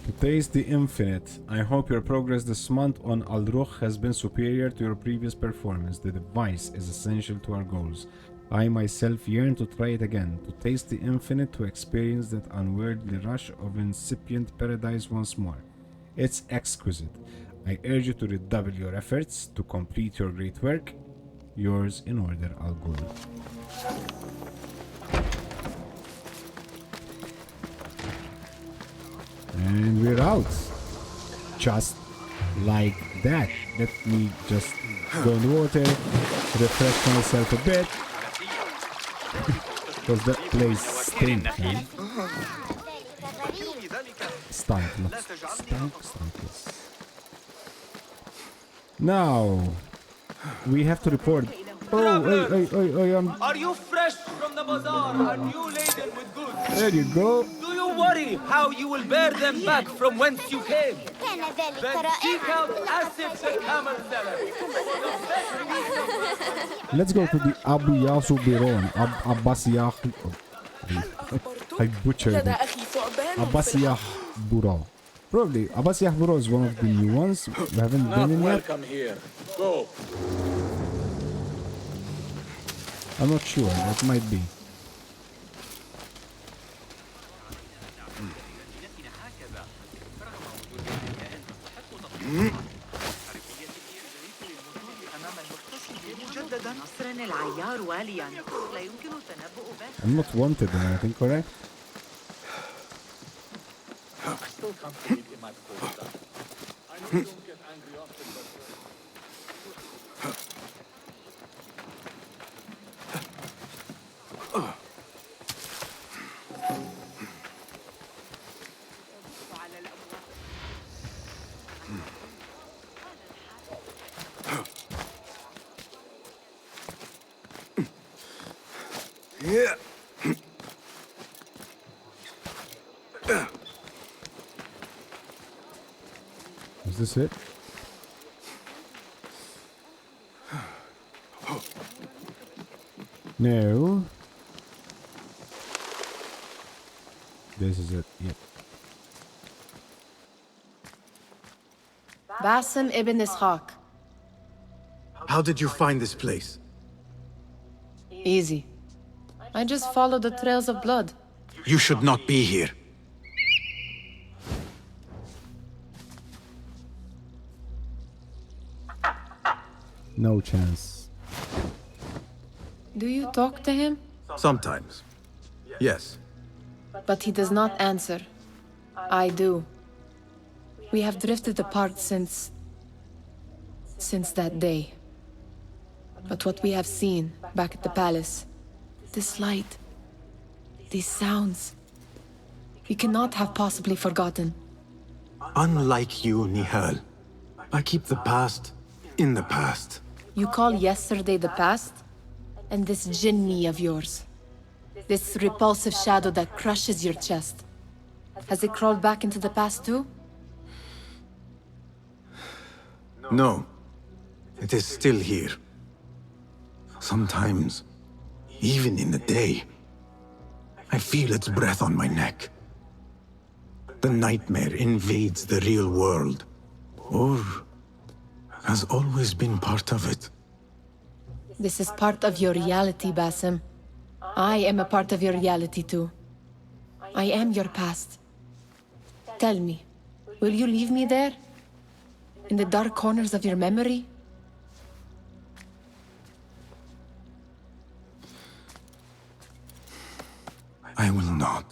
To taste the infinite. I hope your progress this month on Al-Ruh has been superior to your previous performance. The device is essential to our goals. I myself yearn to try it again, to taste the infinite, to experience that unworldly rush of incipient paradise once more. It's exquisite. I urge you to redouble your efforts to complete your great work. Yours in order, Al-Ghul. And we're out. Just like that. Let me just go in the water, refresh myself a bit. Because that place stinks, man. Stunk. Now, we have to report. Oh, Are you fresh from the bazaar and you laden with goods? There you go. Do you worry how you will bear them back from whence you came? Let's go to the Abu Biron. Abassiyah. I butchered it. Abassiyah Buro. Probably Abassiyah Buro is one of the new ones. We haven't been in yet. Welcome here. Go. I'm not sure. It might be. I'm not wanted or anything, correct? Yeah. Is this it? No. This is it. Yep. Basim ibn Ishaq. How did you find this place? Easy. I just follow the trails of blood. You should not be here. No chance. Do you talk to him? Sometimes. Yes. But he does not answer. I do. We have drifted apart since that day. But what we have seen back at the palace, this light, these sounds, we cannot have possibly forgotten. Unlike you, Nihal, I keep the past in the past. You call yesterday the past? And this jinni of yours, this repulsive shadow that crushes your chest, has it crawled back into the past too? No. It is still here. Sometimes, even in the day, I feel its breath on my neck. The nightmare invades the real world, or has always been part of it. This is part of your reality, Basim. I am a part of your reality too. I am your past. Tell me, will you leave me there? In the dark corners of your memory? I will not.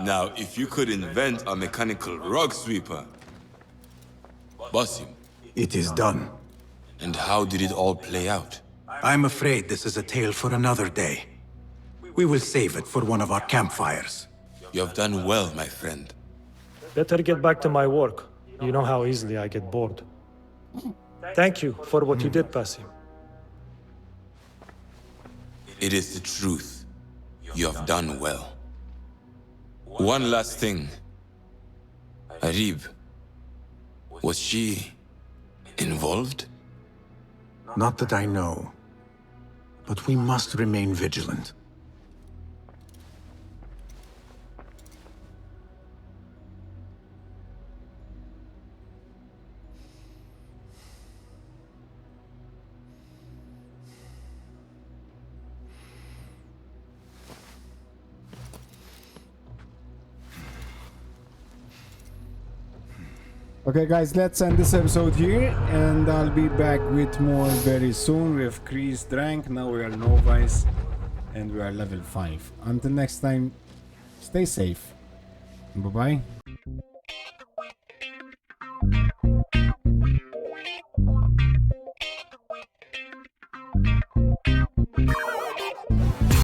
Now, if you could invent a mechanical rug sweeper, Basim. It is done. And how did it all play out? I'm afraid this is a tale for another day. We will save it for one of our campfires. You have done well, my friend. Better get back to my work. You know how easily I get bored. Thank you for what you did, Basim. It is the truth. You have done well. One last thing. Arib. Was she involved? Not that I know. But we must remain vigilant. Okay guys, let's end this episode here, and I'll be back with more very soon. We have increased rank, now we are novice, and we are level 5. Until next time, stay safe. Bye bye.